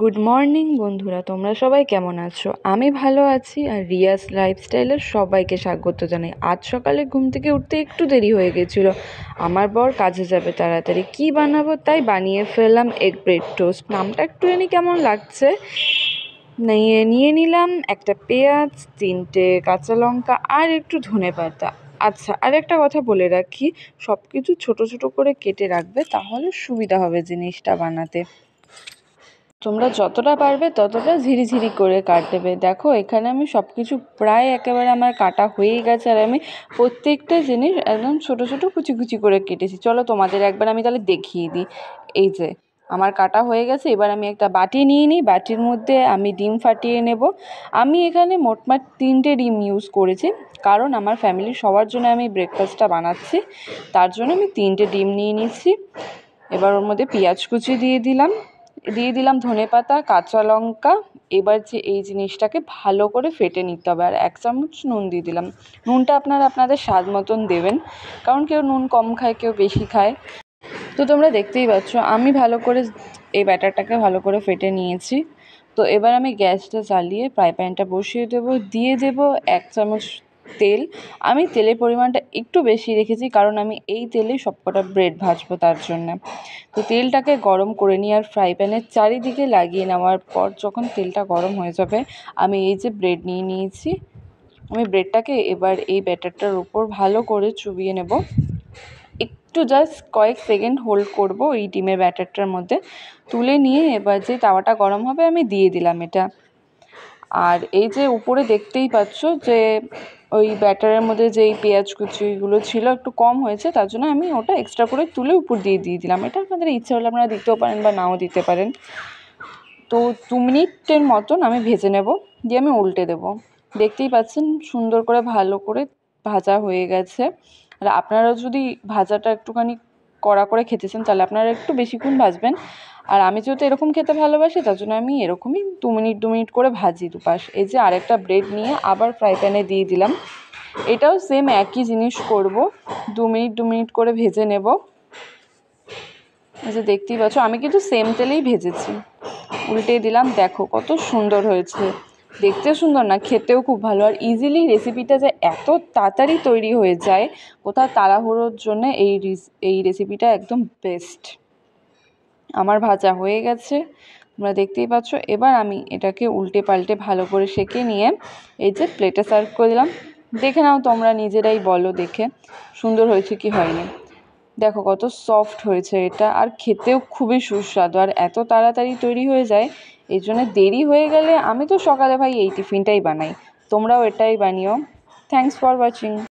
Good morning বন্ধুরা, তোমরা সবাই কেমন আছো? আমি ভালো আছি। আর রিয়াস লাইফস্টাইলের সবাইকে স্বাগত জানাই। আজ সকালে ঘুম থেকে উঠতে একটু দেরি হয়ে গেছিলো। আমার বর কাজে যাবে তাড়াতাড়ি, কি বানাবো তাই বানিয়ে ফেললাম এগ ব্রেড টোস্ট। নামটা একটুখানি কেমন লাগছে। নিয়ে নিলাম একটা পেঁয়াজ, 3টে কাঁচা লঙ্কা আর একটু ধনেপাতা। আচ্ছা, আর একটা কথা বলে রাখি, সব কিছু ছোটো ছোটো করে কেটে রাখবে, তাহলে সুবিধা হবে জিনিসটা বানাতে। তোমরা যতটা পারবে ততটা ঝিরিঝিরি করে কাটবে। দেখো, এখানে আমি সব কিছু প্রায় একেবারে আমার কাটা হয়েই গেছে, আর আমি প্রত্যেকটা জিনিস একদম ছোটো ছোটো কুচি কুচি করে কেটেছি। চলো তোমাদের একবার আমি তাহলে দেখিয়ে দিই। এই যে আমার কাটা হয়ে গেছে। এবার আমি একটা বাটি নিয়ে নিই। বাটির মধ্যে আমি ডিম ফাটিয়ে নেব। আমি এখানে মোটমাট 3টে ডিম ইউজ করেছি, কারণ আমার ফ্যামিলির সবার জন্য আমি ব্রেকফাস্টটা বানাচ্ছি, তার জন্য আমি 3টে ডিম নিয়ে নিচ্ছি। এবার ওর মধ্যে পেঁয়াজ কুচি দিয়ে দিলাম ধনেপাতা, কাঁচা লঙ্কা। এবার যে এই জিনিসটাকে ভালো করে ফেটে নিতে হবে, আর 1 চামচ নুন দিয়ে দিলাম। নুনটা আপনারা আপনাদের স্বাদ মতন দেবেন, কারণ কেউ নুন কম খায়, কেউ বেশি খায়। তো তোমরা দেখতেই পাচ্ছ আমি ভালো করে এই ব্যাটারটাকে ভালো করে ফেটে নিয়েছি। তো এবার আমি গ্যাসটা জ্বালিয়ে ফ্রাই প্যানটা বসিয়ে দিয়ে দেবো 1 চামচ তেল। আমি তেলের পরিমাণটা একটু বেশি রেখেছি, কারণ আমি এই তেলেই সবকটা ব্রেড ভাজবো তার জন্যে। তো তেলটাকে গরম করে নিয়ে আর ফ্রাই প্যানের চারিদিকে লাগিয়ে নেওয়ার পর যখন তেলটা গরম হয়ে যাবে, আমি এই যে ব্রেড নিয়ে নিয়েছি, আমি ব্রেডটাকে এবার এই ব্যাটারটার উপর ভালো করে চুবিয়ে নেব। একটু জাস্ট কয়েক সেকেন্ড হোল্ড করব এই ডিমের ব্যাটারটার মধ্যে। তুলে নিয়ে এবার যে তাওয়াটা গরম হবে আমি দিয়ে দিলাম এটা। আর এই যে উপরে দেখতেই পাচ্ছ যে ওই ব্যাটারের মধ্যে যেই পেঁয়াজ কুচিগুলো ছিল একটু কম হয়েছে, তার জন্য আমি ওটা এক্সট্রা করে তুলে উপর দিয়ে দিলাম। এটা আপনাদের ইচ্ছে হলে আপনারা দিতেও পারেন বা নাও দিতে পারেন। তো 2 মিনিটের মতন আমি ভেজে নেব, দিয়ে আমি উল্টে দেব। দেখতেই পাচ্ছেন সুন্দর করে ভালো করে ভাজা হয়ে গেছে। আর আপনারাও যদি ভাজাটা একটুখানি কড়া করে খেতে চান, তাহলে আপনারা একটু বেশিক্ষণ ভাজবেন। আর আমি যেহেতু এরকম খেতে ভালোবাসি, তার জন্য আমি এরকমই 2 মিনিট করে ভাজি দুপাশ। এই যে আরেকটা ব্রেড নিয়ে আবার ফ্রাই প্যানে দিয়ে দিলাম। এটাও সেম একই জিনিস করব, 2 মিনিট করে ভেজে নেব। এই যে দেখতেই পাচ্ছ আমি কিন্তু সেম তেলেই ভেজেছি। উল্টে দিলাম, দেখো কত সুন্দর হয়েছে। দেখতেও সুন্দর না, খেতেও খুব ভালো। আর ইজিলি রেসিপিটা যে এত তাড়াতাড়ি তৈরি হয়ে যায়, কোথাও তাড়াহুড়োর জন্য এই রেসিপিটা একদম বেস্ট। আমার ভাজা হয়ে গেছে, তোমরা দেখতেই পাচ্ছ। এবার আমি এটাকে উল্টে পাল্টে ভালো করে সেঁকে নিয়ে এই যে প্লেটে সার্ভ করে দিলাম। দেখে নাও তোমরা নিজেরাই, বলো দেখে সুন্দর হয়েছে কি হয়নি। দেখো কত সফট হয়েছে এটা, আর খেতেও খুবই সুস্বাদু, আর এত তাড়াতাড়ি তৈরি হয়ে যায়। এই জন্য দেরি হয়ে গেলে আমি তো সকালে ভাই এই টিফিনটাই বানাই, তোমরাও এটাই বানিও। Thanks for watching.